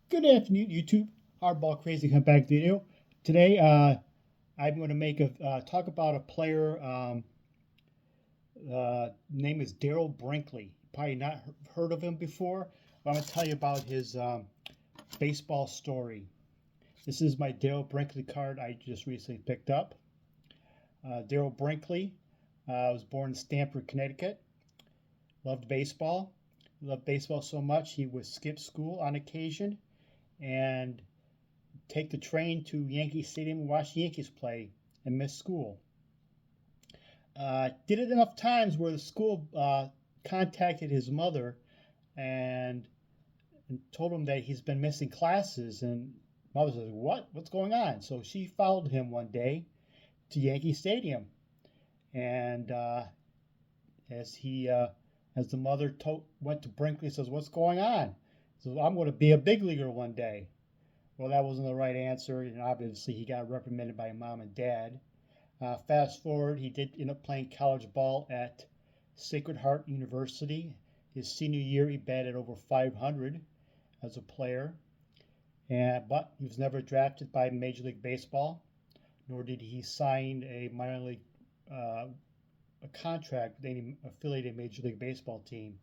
Good afternoon, YouTube. Hardball Crazy comeback video. Today, I'm going to make a talk about a player. Name is Daryl Brinkley. Probably not heard of him before, but I'm going to tell you about his baseball story. This is my Daryl Brinkley card I just recently picked up. Daryl Brinkley was born in Stamford, Connecticut. Loved baseball. Loved baseball so much he would skip school on occasion and take the train to Yankee Stadium and watch the Yankees play and miss school. Did it enough times where the school contacted his mother and told him that he's been missing classes. And mother says, "What? What's going on?" So she followed him one day to Yankee Stadium, and as the mother went to Brinkley, says, "What's going on?" So I'm going to be a big leaguer one day. Well, that wasn't the right answer, and obviously he got reprimanded by mom and dad. Fast forward, he did end up playing college ball at Sacred Heart University. His senior year, he batted over 500 as a player, but he was never drafted by Major League Baseball, nor did he sign a minor league a contract with any affiliated Major League Baseball team.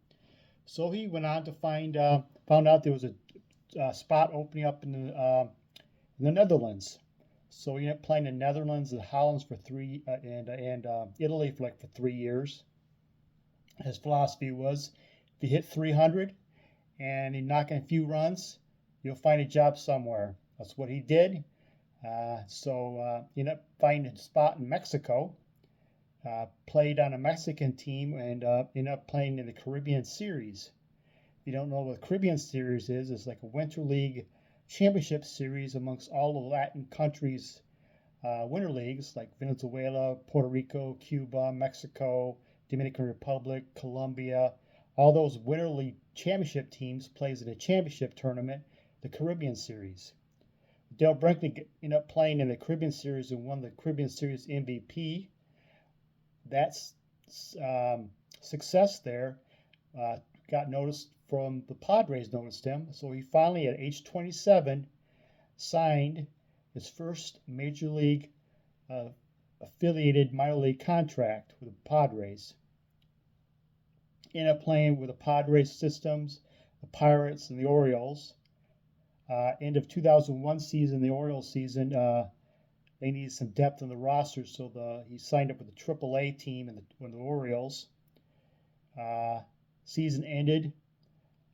So he went on to found out there was a spot opening up in the Netherlands. So he ended up playing in the Netherlands and Holland for and Italy for 3 years. His philosophy was, if you hit 300 and you knock in a few runs, you'll find a job somewhere. That's what he did. He ended up finding a spot in Mexico. Played on a Mexican team and ended up playing in the Caribbean Series. If you don't know what the Caribbean Series is, it's like a Winter League championship series amongst all the Latin countries' winter leagues like Venezuela, Puerto Rico, Cuba, Mexico, Dominican Republic, Colombia. All those Winter League championship teams plays in a championship tournament, the Caribbean Series. Dale Brinkley ended up playing in the Caribbean Series and won the Caribbean Series MVP. That's success there got noticed from the Padres, noticed him. So he finally, at age 27, signed his first Major League affiliated minor league contract with the Padres. Ended up playing with the Padres systems, the Pirates, and the Orioles. End of 2001 season, the Orioles season, they needed some depth in the roster, so he signed up with the AAA team with the Orioles. Season ended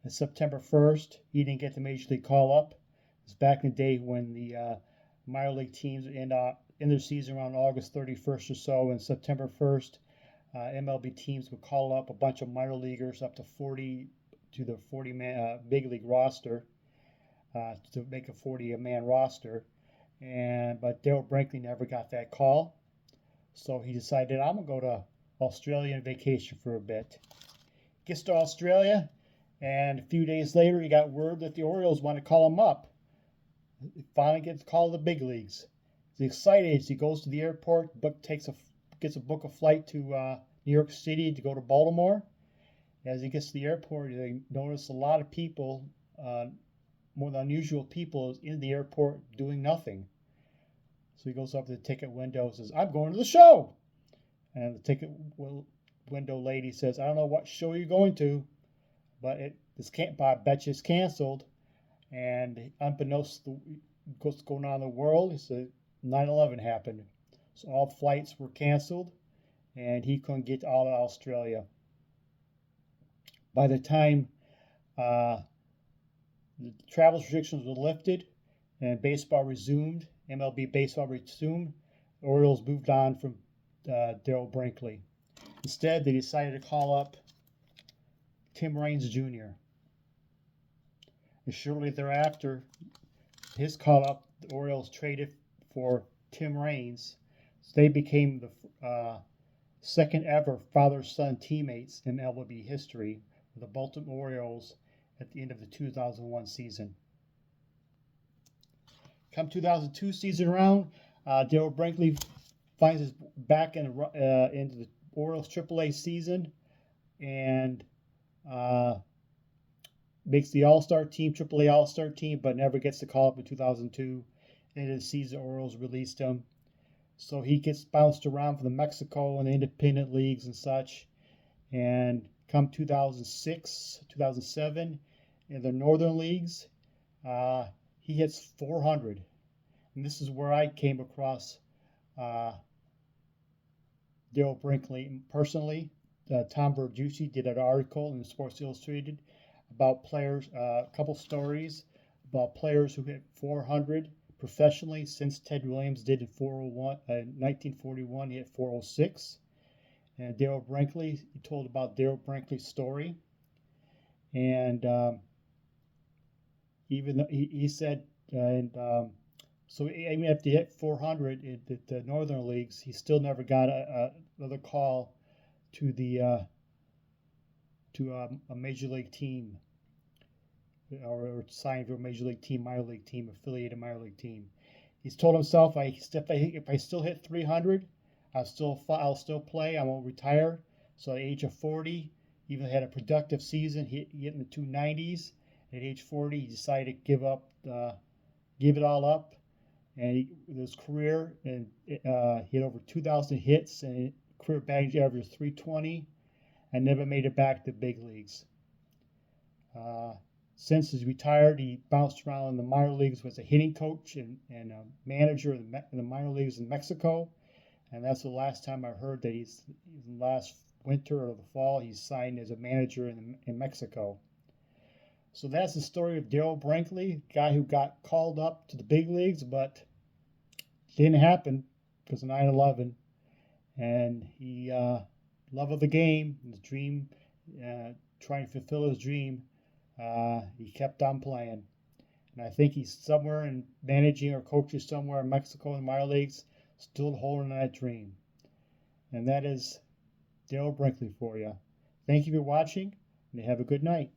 on September 1st. He didn't get the Major League call-up. It was back in the day when the minor league teams end their season around August 31st or so, and September 1st, MLB teams would call up a bunch of minor leaguers up to 40 to the 40-man big league roster to make a 40-man roster. But Daryl Brinkley never got that call, so he decided, I'm gonna go to Australia and vacation for a bit. Gets to Australia, and a few days later, he got word that the Orioles want to call him up. He finally gets called to the big leagues. He's excited as he goes to the airport, gets a book a flight to New York City to go to Baltimore. As he gets to the airport, he notices a lot of people, more than unusual people, in the airport doing nothing. So he goes up to the ticket window and says, "I'm going to the show." And the ticket window lady says, "I don't know what show you're going to, but I bet you it's canceled." And unbeknownst to what's going on in the world, he said 9/11 happened. So all flights were canceled, and he couldn't get out of Australia. By the time the travel restrictions were lifted and baseball resumed, MLB baseball resumed, the Orioles moved on from Daryl Brinkley. Instead, they decided to call up Tim Raines Jr. And shortly thereafter, his call up, the Orioles traded for Tim Raines. So they became the second ever father-son teammates in MLB history with the Baltimore Orioles at the end of the 2001 season. Come 2002 season around, Daryl Brinkley finds his back into the Orioles AAA season, and makes the All-Star team, AAA All-Star team, but never gets the call up in 2002. And his season, Orioles released him. So he gets bounced around from the Mexico and the independent leagues and such. And come 2006, 2007, in the Northern leagues, he hits 400. And this is where I came across Darryl Brinkley personally. Tom Verducci did an article in Sports Illustrated about players, a couple stories about players who hit 400 professionally since Ted Williams did in 1941. He hit 406. And Darryl Brinkley, he told about Darryl Brinkley's story. And even though he said, so even after he hit 400 in the Northern leagues, he still never got another call to the to a major league team, or signed to a major league team, minor league team, affiliated minor league team. He's told himself, if I still hit 300, I'll still play. I won't retire. So at the age of 40, even had a productive season, hit in the 290s. At age 40, he decided to give it all up. And his career, and he had over 2,000 hits, and career batting average 320, and never made it back to big leagues. Since he's retired, he bounced around in the minor leagues, was a hitting coach and a manager in the minor leagues in Mexico. And that's the last time I heard that last winter or the fall, he's signed as a manager in Mexico. So that's the story of Darryl Brinkley, guy who got called up to the big leagues, but it didn't happen because of 9/11. And he, love of the game, his dream, trying to fulfill his dream, he kept on playing. And I think he's somewhere in managing or coaching somewhere in Mexico in the minor leagues, still holding that dream. And that is Darryl Brinkley for you. Thank you for watching, and have a good night.